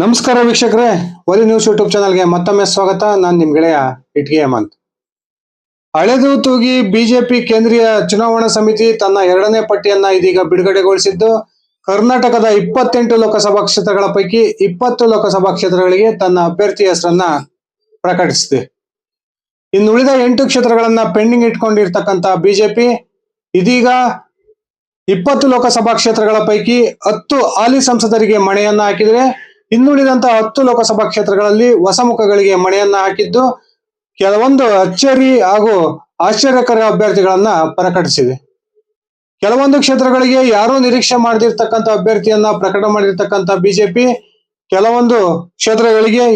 ನಮಸ್ಕಾರ ವೀಕ್ಷಕರೇ, ಒಲಿ ನ್ಯೂಸ್ ಯೂಟ್ಯೂಬ್ ಚಾನಲ್ಗೆ ಮತ್ತೊಮ್ಮೆ ಸ್ವಾಗತ. ನಾನು ನಿಮ್ ಗೆಳೆಯ ಇಟ್ಗೆ ಹೇಮಂತ್. ಅಳೆದು ತೂಗಿ ಬಿಜೆಪಿ ಕೇಂದ್ರೀಯ ಚುನಾವಣಾ ಸಮಿತಿ ತನ್ನ ಎರಡನೇ ಪಟ್ಟಿಯನ್ನ ಇದೀಗ ಬಿಡುಗಡೆಗೊಳಿಸಿದ್ದು, ಕರ್ನಾಟಕದ 28 ಲೋಕಸಭಾ ಕ್ಷೇತ್ರಗಳ ಪೈಕಿ 20 ಲೋಕಸಭಾ ಕ್ಷೇತ್ರಗಳಿಗೆ ತನ್ನ ಅಭ್ಯರ್ಥಿ ಹೆಸರನ್ನ ಪ್ರಕಟಿಸಿದೆ. ಇನ್ನುಳಿದ 8 ಕ್ಷೇತ್ರಗಳನ್ನ ಪೆಂಡಿಂಗ್ ಇಟ್ಕೊಂಡಿರ್ತಕ್ಕಂತ ಬಿಜೆಪಿ ಇದೀಗ 20 ಲೋಕಸಭಾ ಕ್ಷೇತ್ರಗಳ ಪೈಕಿ 10 ಹಾಲಿ ಸಂಸದರಿಗೆ ಮಣೆಯನ್ನ ಹಾಕಿದರೆ, ಇನ್ನುಳಿದಂತಹ 10 ಲೋಕಸಭಾ ಕ್ಷೇತ್ರಗಳಲ್ಲಿ ಹೊಸ ಮುಖಗಳಿಗೆ ಮಣೆಯನ್ನ ಹಾಕಿದ್ದು, ಕೆಲವೊಂದು ಅಚ್ಚರಿ ಹಾಗೂ ಆಶ್ಚರ್ಯಕರ ಅಭ್ಯರ್ಥಿಗಳನ್ನ ಪ್ರಕಟಿಸಿದೆ. ಕೆಲವೊಂದು ಕ್ಷೇತ್ರಗಳಿಗೆ ಯಾರೂ ನಿರೀಕ್ಷೆ ಮಾಡದಿರ್ತಕ್ಕಂಥ ಅಭ್ಯರ್ಥಿಯನ್ನ ಪ್ರಕಟ ಮಾಡಿರ್ತಕ್ಕಂಥ ಬಿಜೆಪಿ ಕೆಲವೊಂದು ಕ್ಷೇತ್ರಗಳಿಗೆ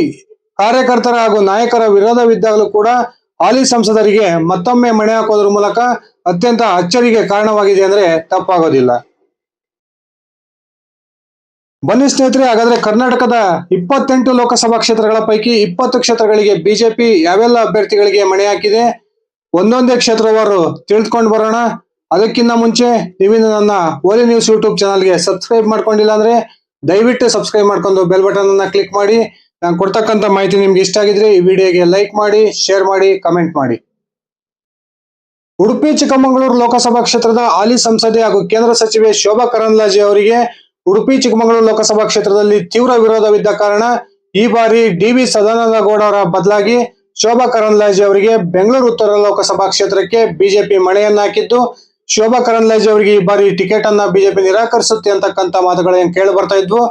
ಕಾರ್ಯಕರ್ತರ ಹಾಗೂ ನಾಯಕರ ವಿರೋಧವಿದ್ದಾಗಲೂ ಕೂಡ ಹಾಲಿ ಸಂಸದರಿಗೆ ಮತ್ತೊಮ್ಮೆ ಮಣೆ ಹಾಕೋದ್ರ ಮೂಲಕ ಅತ್ಯಂತ ಅಚ್ಚರಿಗೆ ಕಾರಣವಾಗಿದೆ ಅಂದ್ರೆ ತಪ್ಪಾಗೋದಿಲ್ಲ. ಬನ್ನಿ ಸ್ನೇಹಿತರೆ, ಹಾಗಾದ್ರೆ ಕರ್ನಾಟಕದ 28 ಲೋಕಸಭಾ ಕ್ಷೇತ್ರಗಳ ಪೈಕಿ 20 ಕ್ಷೇತ್ರಗಳಿಗೆ ಬಿಜೆಪಿ ಯಾವೆಲ್ಲ ಅಭ್ಯರ್ಥಿಗಳಿಗೆ ಮಣೆ ಹಾಕಿದೆ, ಒಂದೊಂದೇ ಕ್ಷೇತ್ರವಾರು ತಿಳಿದುಕೊಂಡು ಬರೋಣ. ಅದಕ್ಕಿಂತ ಮುಂಚೆ ನೀವು ನನ್ನ ಓಲಿ ನ್ಯೂಸ್ ಯೂಟ್ಯೂಬ್ ಚಾನಲ್ಗೆ ಸಬ್ಸ್ಕ್ರೈಬ್ ಮಾಡ್ಕೊಂಡಿಲ್ಲ ಅಂದ್ರೆ ದಯವಿಟ್ಟು ಸಬ್ಸ್ಕ್ರೈಬ್ ಮಾಡ್ಕೊಂಡು ಬೆಲ್ ಬಟನ್ ಅನ್ನ ಕ್ಲಿಕ್ ಮಾಡಿ. ನಾನು ಕೊಡ್ತಕ್ಕಂಥ ಮಾಹಿತಿ ನಿಮ್ಗೆ ಇಷ್ಟ ಆಗಿದ್ರೆ ಈ ವಿಡಿಯೋಗೆ ಲೈಕ್ ಮಾಡಿ, ಶೇರ್ ಮಾಡಿ, ಕಮೆಂಟ್ ಮಾಡಿ. ಉಡುಪಿ ಚಿಕ್ಕಮಗಳೂರು ಲೋಕಸಭಾ ಕ್ಷೇತ್ರದ ಹಾಲಿ ಸಂಸದೆ ಹಾಗೂ ಕೇಂದ್ರ ಸಚಿವೆ ಶೋಭಾ ಕರಂದ್ಲಾಜೆ ಅವರಿಗೆ ಉಡುಪಿ ಚಿಕ್ಕಮಗಳೂರು ಲೋಕಸಭಾ ಕ್ಷೇತ್ರದಲ್ಲಿ ತೀವ್ರ ವಿರೋಧವಿದ್ದ ಕಾರಣ ಈ ಬಾರಿ ಡಿ.ವಿ. ಸದಾನಂದ ಗೌಡ ಅವರ ಬದಲಾಗಿ ಶೋಭಾ ಕರಂದ್ಲಾಜೆ ಅವರಿಗೆ ಬೆಂಗಳೂರು ಉತ್ತರ ಲೋಕಸಭಾ ಕ್ಷೇತ್ರಕ್ಕೆ ಬಿಜೆಪಿ ಮಣೆಯನ್ನ ಹಾಕಿದ್ದು, ಶೋಭಾ ಕರಂದ್ಲಾಜೆ ಅವರಿಗೆ ಈ ಬಾರಿ ಟಿಕೆಟ್ ಅನ್ನ ಬಿಜೆಪಿ ನಿರಾಕರಿಸುತ್ತೆ ಅಂತಕ್ಕಂಥ ಮಾತುಗಳೇನು ಕೇಳಿ ಬರ್ತಾ ಇದ್ವು.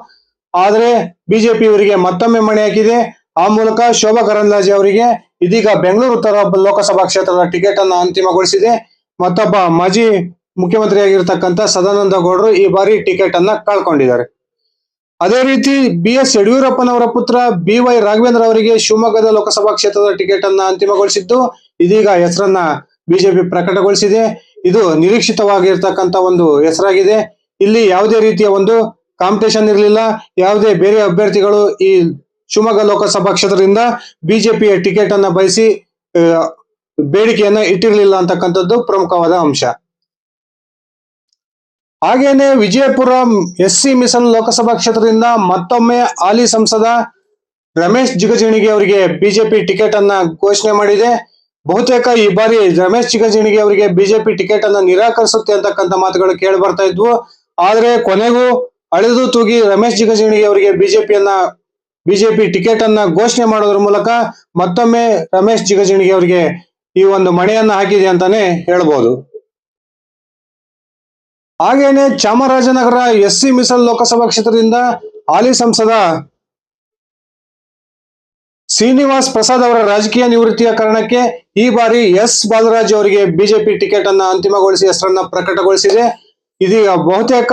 ಆದ್ರೆ ಬಿಜೆಪಿ ಇವರಿಗೆ ಮತ್ತೊಮ್ಮೆ ಮಣೆ ಹಾಕಿದೆ. ಆ ಮೂಲಕ ಶೋಭಾ ಕರಂದ್ಲಾಜೆ ಅವರಿಗೆ ಇದೀಗ ಬೆಂಗಳೂರು ಉತ್ತರ ಲೋಕಸಭಾ ಕ್ಷೇತ್ರದ ಟಿಕೆಟ್ ಅನ್ನ ಅಂತಿಮಗೊಳಿಸಿದೆ. ಮತ್ತೊಬ್ಬ ಮಾಜಿ ಮುಖ್ಯಮಂತ್ರಿಯಾಗಿರ್ತಕ್ಕಂಥ ಸದಾನಂದ ಗೌಡರು ಈ ಬಾರಿ ಟಿಕೆಟ್ ಅನ್ನ ಕಳ್ಕೊಂಡಿದ್ದಾರೆ. ಅದೇ ರೀತಿ ಬಿ.ಎಸ್. ಯಡಿಯೂರಪ್ಪನವರ ಪುತ್ರ ಬಿ.ವೈ. ರಾಘವೇಂದ್ರ ಅವರಿಗೆ ಶಿವಮೊಗ್ಗದ ಲೋಕಸಭಾ ಕ್ಷೇತ್ರದ ಟಿಕೆಟ್ ಅನ್ನ ಅಂತಿಮಗೊಳಿಸಿದ್ದು, ಇದೀಗ ಹೆಸರನ್ನ ಬಿಜೆಪಿ ಪ್ರಕಟಗೊಳಿಸಿದೆ. ಇದು ನಿರೀಕ್ಷಿತವಾಗಿರ್ತಕ್ಕಂಥ ಒಂದು ಹೆಸರಾಗಿದೆ. ಇಲ್ಲಿ ಯಾವುದೇ ರೀತಿಯ ಒಂದು ಕಾಂಪಿಟೇಷನ್ ಇರಲಿಲ್ಲ. ಯಾವುದೇ ಬೇರೆ ಅಭ್ಯರ್ಥಿಗಳು ಈ ಶಿವಮೊಗ್ಗ ಲೋಕಸಭಾ ಕ್ಷೇತ್ರದಿಂದ ಬಿಜೆಪಿಯ ಟಿಕೆಟ್ ಅನ್ನ ಬಯಸಿ ಬೇಡಿಕೆಯನ್ನ ಇಟ್ಟಿರಲಿಲ್ಲ ಅಂತಕ್ಕಂಥದ್ದು ಪ್ರಮುಖವಾದ ಅಂಶ. ಹಾಗೇನೆ ವಿಜಯಪುರ ಎಸ್ಸಿ ಮೀಸಲು ಲೋಕಸಭಾ ಕ್ಷೇತ್ರದಿಂದ ಮತ್ತೊಮ್ಮೆ ಹಾಲಿ ಸಂಸದ ರಮೇಶ್ ಜಿಗಜಿಣಗಿ ಅವರಿಗೆ ಬಿಜೆಪಿ ಟಿಕೆಟ್ ಅನ್ನ ಘೋಷಣೆ ಮಾಡಿದೆ. ಬಹುತೇಕ ಈ ಬಾರಿ ರಮೇಶ್ ಜಿಗಜಿಣಗಿ ಅವರಿಗೆ ಬಿಜೆಪಿ ಟಿಕೆಟ್ ಅನ್ನ ನಿರಾಕರಿಸುತ್ತೆ ಅಂತಕ್ಕಂಥ ಮಾತುಗಳು ಕೇಳಿ ಬರ್ತಾ ಇದ್ವು. ಆದ್ರೆ ಕೊನೆಗೂ ಅಳೆದು ತೂಗಿ ರಮೇಶ್ ಜಿಗಜಿಣಗಿ ಅವರಿಗೆ ಬಿಜೆಪಿ ಟಿಕೆಟ್ ಅನ್ನ ಘೋಷಣೆ ಮಾಡೋದ್ರ ಮೂಲಕ ಮತ್ತೊಮ್ಮೆ ರಮೇಶ್ ಜಿಗಜಿಣಗಿ ಅವರಿಗೆ ಈ ಒಂದು ಮಣೆಯನ್ನ ಹಾಕಿದೆ ಅಂತಾನೆ ಹೇಳ್ಬೋದು. ಹಾಗೇನೆ ಚಾಮರಾಜನಗರ ಎಸ್ಸಿ ಮೀಸಲು ಲೋಕಸಭಾ ಕ್ಷೇತ್ರದಿಂದ ಹಾಲಿ ಸಂಸದ ಶ್ರೀನಿವಾಸ್ ಪ್ರಸಾದ್ ಅವರ ರಾಜಕೀಯ ನಿವೃತ್ತಿಯ ಕಾರಣಕ್ಕೆ ಈ ಬಾರಿ ಎಸ್ ಬಾಲರಾಜ್ ಅವರಿಗೆ ಬಿಜೆಪಿ ಟಿಕೆಟ್ ಅನ್ನ ಅಂತಿಮಗೊಳಿಸಿ ಹೆಸರನ್ನ ಪ್ರಕಟಗೊಳಿಸಿದೆ. ಇದೀಗ ಬಹುತೇಕ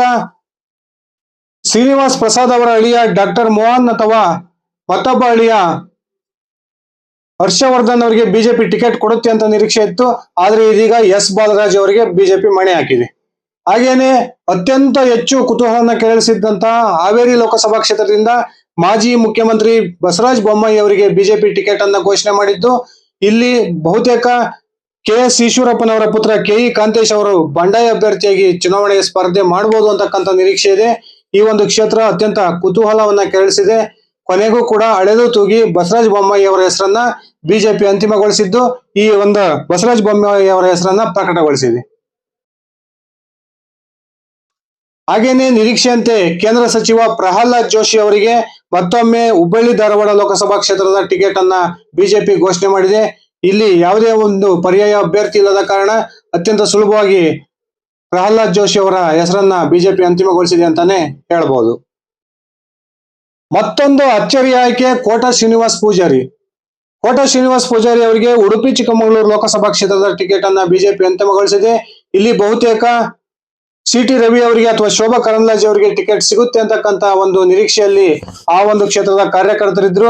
ಶ್ರೀನಿವಾಸ್ ಪ್ರಸಾದ್ ಅವರ ಅಳಿಯ ಡಾಕ್ಟರ್ ಮೋಹನ್ ಅಥವಾ ಮತ್ತೊಬ್ಬ ಅಳಿಯ ಹರ್ಷವರ್ಧನ್ ಅವರಿಗೆ ಬಿಜೆಪಿ ಟಿಕೆಟ್ ಕೊಡುತ್ತೆ ಅಂತ ನಿರೀಕ್ಷೆ ಇತ್ತು. ಆದ್ರೆ ಇದೀಗ ಎಸ್ ಬಾಲರಾಜ್ ಅವರಿಗೆ ಬಿಜೆಪಿ ಮಣೆ ಹಾಕಿದೆ. ಹಾಗೇನೆ ಅತ್ಯಂತ ಹೆಚ್ಚು ಕುತೂಹಲನ ಕೆರಳಿಸಿದಂತಹ ಹಾವೇರಿ ಲೋಕಸಭಾ ಕ್ಷೇತ್ರದಿಂದ ಮಾಜಿ ಮುಖ್ಯಮಂತ್ರಿ ಬಸವರಾಜ ಬೊಮ್ಮಾಯಿ ಅವರಿಗೆ ಬಿಜೆಪಿ ಟಿಕೆಟ್ ಅನ್ನ ಘೋಷಣೆ ಮಾಡಿದ್ದು, ಇಲ್ಲಿ ಬಹುತೇಕ ಕೆ.ಎಸ್. ಈಶ್ವರಪ್ಪನವರ ಪುತ್ರ ಕೆ.ಇ. ಕಾಂತೇಶ್ ಅವರು ಬಂಡಾಯ ಅಭ್ಯರ್ಥಿಯಾಗಿ ಚುನಾವಣೆಗೆ ಸ್ಪರ್ಧೆ ಮಾಡಬಹುದು ಅಂತಕ್ಕಂಥ ನಿರೀಕ್ಷೆ ಇದೆ. ಈ ಒಂದು ಕ್ಷೇತ್ರ ಅತ್ಯಂತ ಕುತೂಹಲವನ್ನ ಕೆರಳಿಸಿದೆ. ಕೊನೆಗೂ ಕೂಡ ಅಳೆದು ತೂಗಿ ಬಸವರಾಜ ಬೊಮ್ಮಾಯಿ ಅವರ ಹೆಸರನ್ನ ಬಿಜೆಪಿ ಅಂತಿಮಗೊಳಿಸಿದ್ದು, ಈ ಒಂದು ಬಸವರಾಜ ಬೊಮ್ಮಾಯಿ ಅವರ ಹೆಸರನ್ನ ಪ್ರಕಟಗೊಳಿಸಿದೆ. ಹಾಗೇನೆ ನಿರೀಕ್ಷೆಯಂತೆ ಕೇಂದ್ರ ಸಚಿವ ಪ್ರಹ್ಲಾದ್ ಜೋಶಿ ಅವರಿಗೆ ಮತ್ತೊಮ್ಮೆ ಹುಬ್ಬಳ್ಳಿ ಧಾರವಾಡ ಲೋಕಸಭಾ ಕ್ಷೇತ್ರದ ಟಿಕೆಟ್ ಅನ್ನ ಬಿಜೆಪಿ ಘೋಷಣೆ ಮಾಡಿದೆ. ಇಲ್ಲಿ ಯಾವುದೇ ಒಂದು ಪರ್ಯಾಯ ಅಭ್ಯರ್ಥಿ ಇಲ್ಲದ ಕಾರಣ ಅತ್ಯಂತ ಸುಲಭವಾಗಿ ಪ್ರಹ್ಲಾದ್ ಜೋಶಿ ಅವರ ಹೆಸರನ್ನ ಬಿಜೆಪಿ ಅಂತಿಮಗೊಳಿಸಿದೆ ಅಂತಾನೆ ಹೇಳ್ಬಹುದು. ಮತ್ತೊಂದು ಅಚ್ಚರಿ ಆಯ್ಕೆ ಕೋಟಾ ಶ್ರೀನಿವಾಸ್ ಪೂಜಾರಿ. ಕೋಟಾ ಶ್ರೀನಿವಾಸ್ ಪೂಜಾರಿ ಅವರಿಗೆ ಉಡುಪಿ ಚಿಕ್ಕಮಗಳೂರು ಲೋಕಸಭಾ ಕ್ಷೇತ್ರದ ಟಿಕೆಟ್ ಅನ್ನ ಬಿಜೆಪಿ ಅಂತಿಮಗೊಳಿಸಿದೆ. ಇಲ್ಲಿ ಬಹುತೇಕ ಸಿ.ಟಿ. ರವಿ ಅವರಿಗೆ ಅಥವಾ ಶೋಭಾ ಕರಂದ್ಲಾಜೆ ಅವರಿಗೆ ಟಿಕೆಟ್ ಸಿಗುತ್ತೆ ಅಂತಕ್ಕಂತ ಒಂದು ನಿರೀಕ್ಷೆಯಲ್ಲಿ ಆ ಒಂದು ಕ್ಷೇತ್ರದ ಕಾರ್ಯಕರ್ತರಿದ್ರು.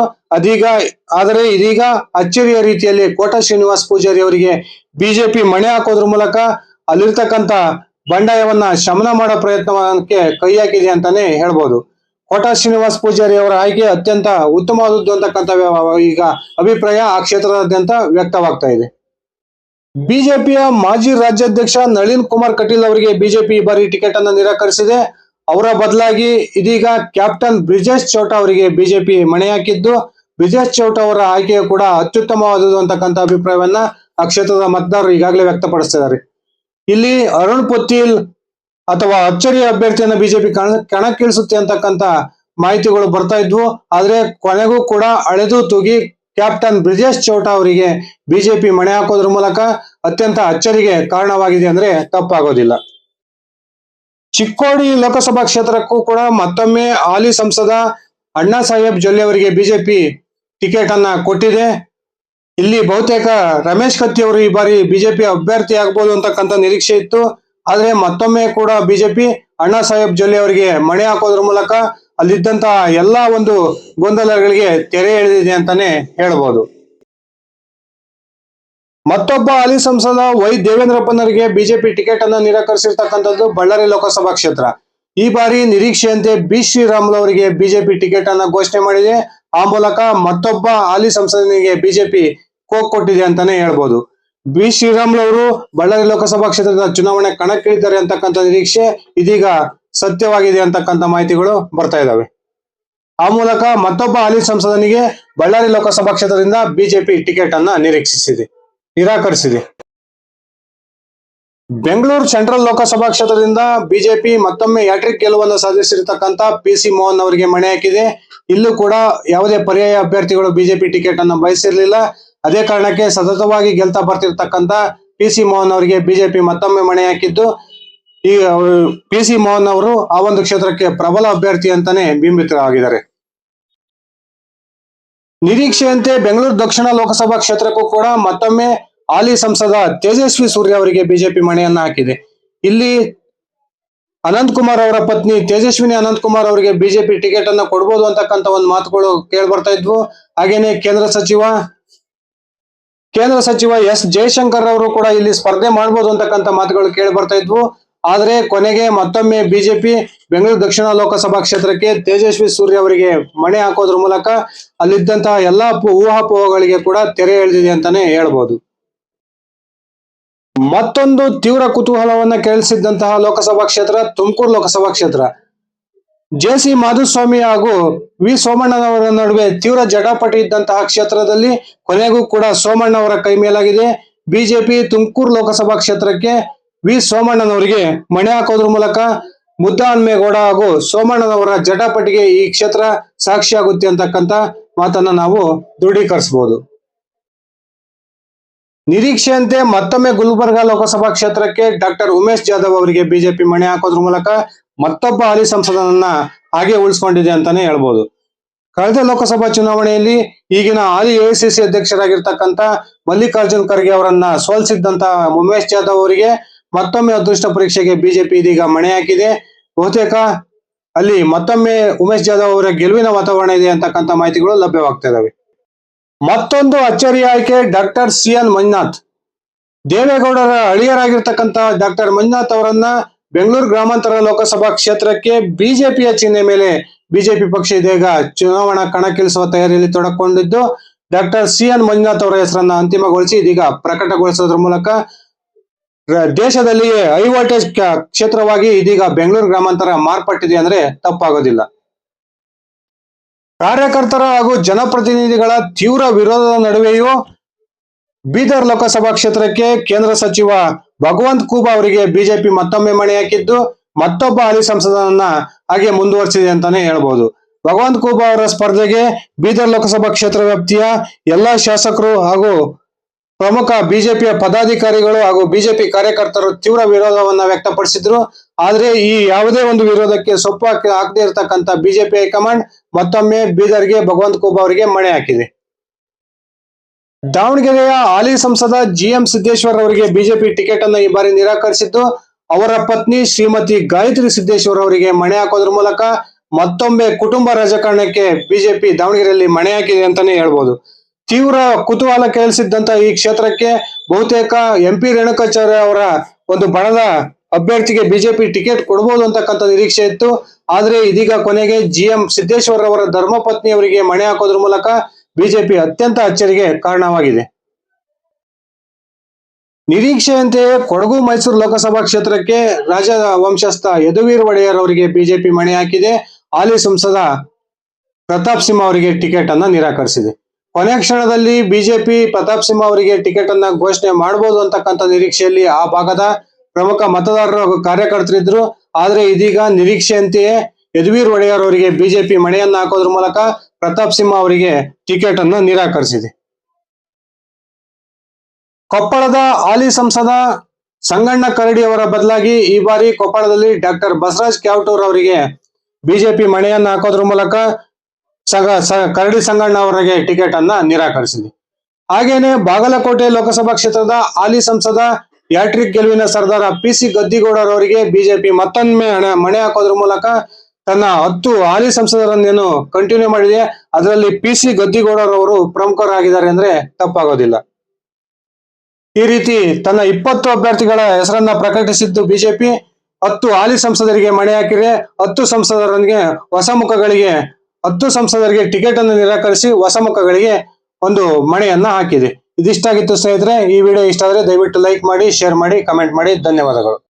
ಆದರೆ ಇದೀಗ ಅಚ್ಚರಿಯ ರೀತಿಯಲ್ಲಿ ಕೋಟಾ ಶ್ರೀನಿವಾಸ್ ಪೂಜಾರಿ ಅವರಿಗೆ ಬಿಜೆಪಿ ಮಣೆ ಹಾಕೋದ್ರ ಮೂಲಕ ಅಲ್ಲಿರ್ತಕ್ಕಂಥ ಬಂಡಾಯವನ್ನ ಶಮನ ಮಾಡೋ ಪ್ರಯತ್ನಕ್ಕೆ ಕೈ ಹಾಕಿದೆ ಅಂತಾನೆ ಹೇಳ್ಬೋದು. ಕೋಟಾ ಶ್ರೀನಿವಾಸ್ ಪೂಜಾರಿ ಅವರ ಆಯ್ಕೆ ಅತ್ಯಂತ ಉತ್ತಮವಾದದ್ದು ಅಂತಕ್ಕಂಥ ಈಗ ಅಭಿಪ್ರಾಯ ಆ ಕ್ಷೇತ್ರದಾದ್ಯಂತ ವ್ಯಕ್ತವಾಗ್ತಾ ಇದೆ. ಬಿಜೆಪಿಯ ಮಾಜಿ ರಾಜ್ಯಾಧ್ಯಕ್ಷ ನಳಿನ್ ಕುಮಾರ್ ಕಟೀಲ್ ಅವರಿಗೆ ಬಿಜೆಪಿ ಈ ಬಾರಿ ಟಿಕೆಟ್ ಅನ್ನು ನಿರಾಕರಿಸಿದೆ. ಅವರ ಬದಲಾಗಿ ಇದೀಗ ಕ್ಯಾಪ್ಟನ್ ಬ್ರಿಜೇಶ್ ಚೌಟ ಅವರಿಗೆ ಬಿಜೆಪಿ ಮಣೆ ಹಾಕಿದ್ದು, ಬ್ರಿಜೇಶ್ ಚೌಟ ಅವರ ಆಯ್ಕೆ ಕೂಡ ಅತ್ಯುತ್ತಮವಾದದ್ದು ಅಂತಕ್ಕಂಥ ಅಭಿಪ್ರಾಯವನ್ನ ಆ ಕ್ಷೇತ್ರದ ಮತದಾರರು ಈಗಾಗಲೇ ವ್ಯಕ್ತಪಡಿಸ್ತಿದ್ದಾರೆ. ಇಲ್ಲಿ ಅರುಣ್ ಪೊತ್ತಿಲ್ ಅಥವಾ ಅಚ್ಚರಿಯ ಅಭ್ಯರ್ಥಿಯನ್ನ ಬಿಜೆಪಿ ಕಣಕ್ಕಿಳಿಸುತ್ತೆ ಅಂತಕ್ಕಂಥ ಮಾಹಿತಿಗಳು ಬರ್ತಾ ಇದ್ವು. ಆದ್ರೆ ಕೊನೆಗೂ ಕೂಡ ಅಳೆದು ತೂಗಿ ಕ್ಯಾಪ್ಟನ್ ಬ್ರಿಜೇಶ್ ಚೌಟ ಅವರಿಗೆ ಬಿಜೆಪಿ ಮಣೆ ಹಾಕೋದ್ರ ಮೂಲಕ ಅತ್ಯಂತ ಅಚ್ಚರಿಗೆ ಕಾರಣವಾಗಿದೆ ಅಂದ್ರೆ ತಪ್ಪಾಗೋದಿಲ್ಲ. ಚಿಕ್ಕೋಡಿ ಲೋಕಸಭಾ ಕ್ಷೇತ್ರಕ್ಕೂ ಕೂಡ ಮತ್ತೊಮ್ಮೆ ಹಾಲಿ ಸಂಸದ ಅಣ್ಣಾ ಸಾಹೇಬ್ ಜೊಲ್ಲೆ ಅವರಿಗೆ ಬಿಜೆಪಿ ಟಿಕೆಟ್ ಅನ್ನ ಕೊಟ್ಟಿದೆ. ಇಲ್ಲಿ ಬಹುತೇಕ ರಮೇಶ್ ಕತ್ತಿ ಅವರು ಈ ಬಾರಿ ಬಿಜೆಪಿ ಅಭ್ಯರ್ಥಿ ಆಗ್ಬೋದು ಅಂತಕ್ಕಂಥ ನಿರೀಕ್ಷೆ ಇತ್ತು. ಆದ್ರೆ ಮತ್ತೊಮ್ಮೆ ಕೂಡ ಬಿಜೆಪಿ ಅಣ್ಣಾ ಸಾಹೇಬ್ ಜೊಲ್ಲೆ ಅವರಿಗೆ ಮಣೆ ಹಾಕೋದ್ರ ಮೂಲಕ ಅಲ್ಲಿದ್ದಂತಹ ಎಲ್ಲಾ ಒಂದು ಗೊಂದಲಗಳಿಗೆ ತೆರೆ ಎಳೆದಿದೆ ಅಂತಾನೆ ಹೇಳ್ಬೋದು. ಮತ್ತೊಬ್ಬ ಹಾಲಿ ಸಂಸದ ವೈ ದೇವೇಂದ್ರಪ್ಪನವರಿಗೆ ಬಿಜೆಪಿ ಟಿಕೆಟ್ ಅನ್ನು ನಿರಾಕರಿಸಿರ್ತಕ್ಕಂಥದ್ದು ಬಳ್ಳಾರಿ ಲೋಕಸಭಾ ಕ್ಷೇತ್ರ. ಈ ಬಾರಿ ನಿರೀಕ್ಷೆಯಂತೆ ಬಿ ಶ್ರೀರಾಮುಲು ಅವರಿಗೆ ಬಿಜೆಪಿ ಟಿಕೆಟ್ ಅನ್ನ ಘೋಷಣೆ ಮಾಡಿದೆ. ಆ ಮೂಲಕ ಮತ್ತೊಬ್ಬ ಹಾಲಿ ಸಂಸದನಿಗೆ ಬಿಜೆಪಿ ಕೋಕ್ ಕೊಟ್ಟಿದೆ ಅಂತಾನೆ ಹೇಳ್ಬೋದು. ಬಿ ಶ್ರೀರಾಮುಲು ಅವರು ಬಳ್ಳಾರಿ ಲೋಕಸಭಾ ಕ್ಷೇತ್ರದ ಚುನಾವಣೆ ಕಣಕ್ಕಿಳಿತಾರೆ ಅಂತಕ್ಕಂಥ ನಿರೀಕ್ಷೆ ಇದೀಗ ಸತ್ಯವಾಗಿದೆ ಅಂತಕ್ಕಂಥ ಮಾಹಿತಿಗಳು ಬರ್ತಾ ಇದಾವೆ. ಆ ಮೂಲಕ ಮತ್ತೊಬ್ಬ ಹಾಲಿ ಸಂಸದನಿಗೆ ಬಳ್ಳಾರಿ ಲೋಕಸಭಾ ಕ್ಷೇತ್ರದಿಂದ ಬಿಜೆಪಿ ಟಿಕೆಟ್ ಅನ್ನ ನಿರಾಕರಿಸಿದೆ. ಬೆಂಗಳೂರು ಸೆಂಟ್ರಲ್ ಲೋಕಸಭಾ ಕ್ಷೇತ್ರದಿಂದ ಬಿಜೆಪಿ ಮತ್ತೊಮ್ಮೆ ಹ್ಯಾಟ್ರಿಕ್ ಗೆಲುವನ್ನು ಸಾಧಿಸಿರ್ತಕ್ಕಂಥ ಪಿ.ಸಿ. ಮೋಹನ್ ಅವರಿಗೆ ಮಣೆ ಹಾಕಿದೆ. ಇಲ್ಲೂ ಕೂಡ ಯಾವುದೇ ಪರ್ಯಾಯ ಅಭ್ಯರ್ಥಿಗಳು ಬಿಜೆಪಿ ಟಿಕೆಟ್ ಅನ್ನು ಬಯಸಿರಲಿಲ್ಲ. ಅದೇ ಕಾರಣಕ್ಕೆ ಸತತವಾಗಿ ಗೆಲ್ತಾ ಬರ್ತಿರ್ತಕ್ಕಂಥ ಪಿ.ಸಿ. ಮೋಹನ್ ಅವರಿಗೆ ಬಿಜೆಪಿ ಮತ್ತೊಮ್ಮೆ ಮಣೆ ಹಾಕಿದ್ದು, ಈ ಪಿ.ಸಿ. ಮೋಹನ್ ಅವರು ಆ ಒಂದು ಕ್ಷೇತ್ರಕ್ಕೆ ಪ್ರಬಲ ಅಭ್ಯರ್ಥಿ ಅಂತಾನೆ ಬಿಂಬಿತರಾಗಿದ್ದಾರೆ. ನಿರೀಕ್ಷೆಯಂತೆ ಬೆಂಗಳೂರು ದಕ್ಷಿಣ ಲೋಕಸಭಾ ಕ್ಷೇತ್ರಕ್ಕೂ ಕೂಡ ಮತ್ತೊಮ್ಮೆ ಹಾಲಿ ಸಂಸದ ತೇಜಸ್ವಿ ಸೂರ್ಯ ಅವರಿಗೆ ಬಿಜೆಪಿ ಮಣೆಯನ್ನ ಹಾಕಿದೆ. ಇಲ್ಲಿ ಅನಂತಕುಮಾರ್ ಅವರ ಪತ್ನಿ ತೇಜಸ್ವಿನಿ ಅನಂತಕುಮಾರ್ ಅವರಿಗೆ ಬಿಜೆಪಿ ಟಿಕೆಟ್ ಅನ್ನ ಕೊಡಬಹುದು ಅಂತಕ್ಕಂಥ ಒಂದು ಮಾತುಗಳು ಕೇಳಿ ಬರ್ತಾ ಇದ್ವು. ಹಾಗೇನೆ ಕೇಂದ್ರ ಸಚಿವ ಎಸ್ ಜಯಶಂಕರ್ ಅವರು ಕೂಡ ಇಲ್ಲಿ ಸ್ಪರ್ಧೆ ಮಾಡಬಹುದು ಅಂತಕ್ಕಂಥ ಮಾತುಗಳು ಕೇಳಿ ಬರ್ತಾ ಇದ್ವು. ಆದ್ರೆ ಕೊನೆಗೆ ಮತ್ತೊಮ್ಮೆ ಬಿಜೆಪಿ ಬೆಂಗಳೂರು ದಕ್ಷಿಣ ಲೋಕಸಭಾ ಕ್ಷೇತ್ರಕ್ಕೆ ತೇಜಸ್ವಿ ಸೂರ್ಯ ಅವರಿಗೆ ಮಣೆ ಹಾಕೋದ್ರ ಮೂಲಕ ಅಲ್ಲಿದ್ದಂತಹ ಎಲ್ಲಾ ಊಹಾಪೋಹಗಳಿಗೆ ಕೂಡ ತೆರೆ ಎಳೆದಿದೆ ಅಂತಾನೆ ಹೇಳ್ಬೋದು. ಮತ್ತೊಂದು ತೀವ್ರ ಕುತೂಹಲವನ್ನ ಕೇಳಿಸಿದ್ದಂತಹ ಲೋಕಸಭಾ ಕ್ಷೇತ್ರ ತುಮಕೂರು ಲೋಕಸಭಾ ಕ್ಷೇತ್ರ. ಜೆ.ಸಿ. ಮಾಧುಸ್ವಾಮಿ ಹಾಗೂ ವಿ ಸೋಮಣ್ಣನವರ ನಡುವೆ ತೀವ್ರ ಜಟಾಪಟಿ ಇದ್ದಂತಹ ಕ್ಷೇತ್ರದಲ್ಲಿ ಕೊನೆಗೂ ಕೂಡ ಸೋಮಣ್ಣ ಅವರ ಕೈ ಮೇಲಾಗಿದೆ. ಬಿಜೆಪಿ ತುಮಕೂರು ಲೋಕಸಭಾ ಕ್ಷೇತ್ರಕ್ಕೆ ವಿ ಸೋಮಣ್ಣನವರಿಗೆ ಮಣೆ ಹಾಕೋದ್ರ ಮೂಲಕ ಮುದ್ದಹನುಮೇಗೌಡ ಹಾಗೂ ಸೋಮಣ್ಣನವರ ಜಟಾಪಟಿಗೆ ಈ ಕ್ಷೇತ್ರ ಸಾಕ್ಷಿಯಾಗುತ್ತೆ ಅಂತಕ್ಕಂಥ ಮಾತನ್ನ ನಾವು ದೃಢೀಕರಿಸಬಹುದು. ನಿರೀಕ್ಷೆಯಂತೆ ಮತ್ತೊಮ್ಮೆ ಗುಲ್ಬರ್ಗಾ ಲೋಕಸಭಾ ಕ್ಷೇತ್ರಕ್ಕೆ ಡಾಕ್ಟರ್ ಉಮೇಶ್ ಜಾಧವ್ ಅವರಿಗೆ ಬಿಜೆಪಿ ಮಣೆ ಹಾಕೋದ್ರ ಮೂಲಕ ಮತ್ತೊಬ್ಬ ಹಾಲಿ ಸಂಸದನನ್ನ ಹಾಗೆ ಉಳಿಸ್ಕೊಂಡಿದೆ ಅಂತಾನೆ ಹೇಳ್ಬೋದು. ಕಳೆದ ಲೋಕಸಭಾ ಚುನಾವಣೆಯಲ್ಲಿ ಈಗಿನ ಹಾಲಿ ಎಐಸಿಸಿ ಅಧ್ಯಕ್ಷರಾಗಿರ್ತಕ್ಕಂಥ ಮಲ್ಲಿಕಾರ್ಜುನ್ ಖರ್ಗೆ ಅವರನ್ನ ಸೋಲಿಸಿದ್ದಂತ ಉಮೇಶ್ ಜಾಧವ್ ಅವರಿಗೆ ಮತ್ತೊಮ್ಮೆ ಅದೃಷ್ಟ ಪರೀಕ್ಷೆಗೆ ಬಿಜೆಪಿ ಇದೀಗ ಮಣೆ ಹಾಕಿದೆ. ಬಹುತೇಕ ಅಲ್ಲಿ ಮತ್ತೊಮ್ಮೆ ಉಮೇಶ್ ಜಾಧವ್ ಅವರ ಗೆಲುವಿನ ವಾತಾವರಣ ಇದೆ ಅಂತಕ್ಕಂಥ ಮಾಹಿತಿಗಳು ಲಭ್ಯವಾಗ್ತಾ ಇದಾವೆ. ಮತ್ತೊಂದು ಅಚ್ಚರಿ ಆಯ್ಕೆ ಡಾಕ್ಟರ್ ಸಿ.ಎನ್. ಮಂಜುನಾಥ್. ದೇವೇಗೌಡರ ಅಳಿಯರಾಗಿರ್ತಕ್ಕಂಥ ಡಾಕ್ಟರ್ ಮಂಜುನಾಥ್ ಅವರನ್ನ ಬೆಂಗಳೂರು ಗ್ರಾಮಾಂತರ ಲೋಕಸಭಾ ಕ್ಷೇತ್ರಕ್ಕೆ ಬಿಜೆಪಿಯ ಚಿಹ್ನೆ ಮೇಲೆ ಬಿಜೆಪಿ ಪಕ್ಷ ಇದೀಗ ಚುನಾವಣಾ ಕಣಕ್ಕಿಳಿಸುವ ತಯಾರಿಯಲ್ಲಿ ತೊಡಕೊಂಡಿದ್ದು, ಡಾಕ್ಟರ್ ಸಿ.ಎನ್. ಮಂಜುನಾಥ್ ಅವರ ಹೆಸರನ್ನ ಅಂತಿಮಗೊಳಿಸಿ ಇದೀಗ ಪ್ರಕಟಗೊಳಿಸೋದ್ರ ಮೂಲಕ ದೇಶದಲ್ಲಿಯೇ ಹೈ ವೋಲ್ಟೇಜ್ ಕ್ಷೇತ್ರವಾಗಿ ಇದೀಗ ಬೆಂಗಳೂರು ಗ್ರಾಮಾಂತರ ಮಾರ್ಪಟ್ಟಿದೆ ಅಂದ್ರೆ ತಪ್ಪಾಗೋದಿಲ್ಲ. ಕಾರ್ಯಕರ್ತರ ಹಾಗೂ ಜನಪ್ರತಿನಿಧಿಗಳ ತೀವ್ರ ವಿರೋಧದ ನಡುವೆಯೂ ಬೀದರ್ ಲೋಕಸಭಾ ಕ್ಷೇತ್ರಕ್ಕೆ ಕೇಂದ್ರ ಸಚಿವ ಭಗವಂತ್ ಖೂಬಾ ಅವರಿಗೆ ಬಿಜೆಪಿ ಮತ್ತೊಮ್ಮೆ ಮಣೆ ಹಾಕಿದ್ದು, ಮತ್ತೊಬ್ಬ ಹಾಲಿ ಸಂಸದನನ್ನ ಹಾಗೆ ಮುಂದುವರಿಸಿದೆ ಅಂತಾನೆ ಹೇಳ್ಬೋದು. ಭಗವಂತ್ ಖೂಬಾ ಅವರ ಸ್ಪರ್ಧೆಗೆ ಬೀದರ್ ಲೋಕಸಭಾ ಕ್ಷೇತ್ರ ವ್ಯಾಪ್ತಿಯ ಎಲ್ಲಾ ಶಾಸಕರು ಹಾಗೂ ಪ್ರಮುಖ ಬಿಜೆಪಿಯ ಪದಾಧಿಕಾರಿಗಳು ಹಾಗೂ ಬಿಜೆಪಿ ಕಾರ್ಯಕರ್ತರು ತೀವ್ರ ವಿರೋಧವನ್ನ ವ್ಯಕ್ತಪಡಿಸಿದ್ರು. ಆದ್ರೆ ಈ ಯಾವುದೇ ಒಂದು ವಿರೋಧಕ್ಕೆ ಸೊಪ್ಪು ಹಾಕದೇ ಇರತಕ್ಕಂತ ಬಿಜೆಪಿ ಹೈಕಮಾಂಡ್ ಮತ್ತೊಮ್ಮೆ ಬೀದರ್ಗೆ ಭಗವಂತ್ ಖೂಬಾ ಅವರಿಗೆ ಮಣೆ ಹಾಕಿದೆ. ದಾವಣಗೆರೆಯ ಹಾಲಿ ಸಂಸದ ಜಿ.ಎಂ. ಸಿದ್ದೇಶ್ವರ್ ಅವರಿಗೆ ಬಿಜೆಪಿ ಟಿಕೆಟ್ ಅನ್ನು ಈ ಬಾರಿ ನಿರಾಕರಿಸಿದ್ದು, ಅವರ ಪತ್ನಿ ಶ್ರೀಮತಿ ಗಾಯತ್ರಿ ಸಿದ್ದೇಶ್ವರ್ ಅವರಿಗೆ ಮಣೆ ಹಾಕೋದ್ರ ಮೂಲಕ ಮತ್ತೊಮ್ಮೆ ಕುಟುಂಬ ರಾಜಕಾರಣಕ್ಕೆ ಬಿಜೆಪಿ ದಾವಣಗೆರೆಯಲ್ಲಿ ಮಣೆ ಹಾಕಿದೆ ಅಂತಾನೆ ಹೇಳ್ಬೋದು. ತೀವ್ರ ಕುತೂಹಲ ಕೇಳಿಸಿದ್ದಂತ ಈ ಕ್ಷೇತ್ರಕ್ಕೆ ಬಹುತೇಕ ಎಂ.ಪಿ. ರೇಣುಕಾಚಾರ್ಯ ಅವರ ಒಂದು ಬಣದ ಅಭ್ಯರ್ಥಿಗೆ ಬಿಜೆಪಿ ಟಿಕೆಟ್ ಕೊಡಬಹುದು ಅಂತಕ್ಕಂಥ ನಿರೀಕ್ಷೆ ಇತ್ತು. ಆದ್ರೆ ಇದೀಗ ಕೊನೆಗೆ ಜಿ.ಎಂ. ಸಿದ್ದೇಶ್ವರ್ ಅವರ ಧರ್ಮಪತ್ನಿ ಅವರಿಗೆ ಮಣೆ ಹಾಕೋದ್ರ ಮೂಲಕ ಬಿಜೆಪಿ ಅತ್ಯಂತ ಅಚ್ಚರಿಗೆ ಕಾರಣವಾಗಿದೆ. ನಿರೀಕ್ಷೆಯಂತೆಯೇ ಕೊಡಗು ಮೈಸೂರು ಲೋಕಸಭಾ ಕ್ಷೇತ್ರಕ್ಕೆ ರಾಜ ವಂಶಸ್ಥ ಯದುವೀರ್ ಒಡೆಯರ್ ಅವರಿಗೆ ಬಿಜೆಪಿ ಮಣೆ ಹಾಕಿದೆ. ಹಾಲಿ ಸಂಸದ ಪ್ರತಾಪ್ ಸಿಂಹ ಅವರಿಗೆ ಟಿಕೆಟ್ ಅನ್ನ ನಿರಾಕರಿಸಿದೆ. ಕೊನೆ ಕ್ಷಣದಲ್ಲಿ ಬಿಜೆಪಿ ಪ್ರತಾಪ್ ಸಿಂಹ ಅವರಿಗೆ ಟಿಕೆಟ್ ಅನ್ನ ಘೋಷಣೆ ಮಾಡಬಹುದು ಅಂತಕ್ಕಂಥ ನಿರೀಕ್ಷೆಯಲ್ಲಿ ಆ ಭಾಗದ ಪ್ರಮುಖ ಮತದಾರರು ಹಾಗೂ ಕಾರ್ಯಕರ್ತರಿದ್ರು. ಆದ್ರೆ ಇದೀಗ ನಿರೀಕ್ಷೆಯಂತೆಯೇ ಯದುವೀರ್ ಒಡೆಯರ್ ಅವರಿಗೆ ಬಿಜೆಪಿ ಮಣೆಯನ್ನ ಹಾಕೋದ್ರ ಮೂಲಕ ಪ್ರತಾಪ್ ಸಿಂಹ ಅವರಿಗೆ ಟಿಕೆಟ್ ಅನ್ನ ನಿರಾಕರಿಸಿದೆ. ಕೊಪ್ಪಳದ ಹಾಲಿ ಸಂಸದ ಸಂಗಣ್ಣ ಕರಡಿ ಅವರ ಬದಲಾಗಿ ಈ ಬಾರಿ ಕೊಪ್ಪಳದಲ್ಲಿ ಡಾಕ್ಟರ್ ಬಸವರಾಜ್ ಕ್ಯಾವಟೂರ್ ಅವರಿಗೆ ಬಿಜೆಪಿ ಮಣೆಯನ್ನ ಹಾಕೋದ್ರ ಮೂಲಕ ಕರಡಿ ಸಂಗಣ್ಣ ಅವರಿಗೆ ಟಿಕೆಟ್ ಅನ್ನ ನಿರಾಕರಿಸಿದೆ. ಹಾಗೇನೆ ಬಾಗಲಕೋಟೆ ಲೋಕಸಭಾ ಕ್ಷೇತ್ರದ ಹಾಲಿ ಸಂಸದ ಹ್ಯಾಟ್ರಿಕ್ ಗೆಲುವಿನ ಸರ್ದಾರ ಪಿಸಿ ಗದ್ದಿಗೌಡರವರಿಗೆ ಬಿಜೆಪಿ ಮತ್ತೊಮ್ಮೆ ಮಣೆ ಹಾಕೋದ್ರ ಮೂಲಕ ತನ್ನ 10 ಹಾಲಿ ಸಂಸದರನ್ನೇನು ಕಂಟಿನ್ಯೂ ಮಾಡಿದೆ. ಅದರಲ್ಲಿ ಪಿಸಿ ಗದ್ದಿಗೌಡರವರು ಪ್ರಮುಖರಾಗಿದ್ದಾರೆ ಅಂದ್ರೆ ತಪ್ಪಾಗೋದಿಲ್ಲ. ಈ ರೀತಿ ತನ್ನ 20 ಅಭ್ಯರ್ಥಿಗಳ ಹೆಸರನ್ನ ಪ್ರಕಟಿಸಿದ್ದು ಬಿಜೆಪಿ 10 ಹಾಲಿ ಸಂಸದರಿಗೆ ಮಣೆ ಹಾಕಿದೆ. 10 ಸಂಸದರಿಗೆ ಹೊಸ ಮುಖಗಳಿಗೆ 10 ಸಂಸದರಿಗೆ ಟಿಕೆಟ್ ಅನ್ನು ನಿರಾಕರಿಸಿ ಹೊಸ ಮುಖಗಳಿಗೆ ಒಂದು ಮಣೆಯನ್ನ ಹಾಕಿದೆ. ಇದಿಷ್ಟಾಗಿತ್ತು ಸ್ನೇಹಿತರೆ. ಈ ವಿಡಿಯೋ ಇಷ್ಟ ಆದ್ರೆ ದಯವಿಟ್ಟು ಲೈಕ್ ಮಾಡಿ, ಶೇರ್ ಮಾಡಿ, ಕಮೆಂಟ್ ಮಾಡಿ. ಧನ್ಯವಾದಗಳು.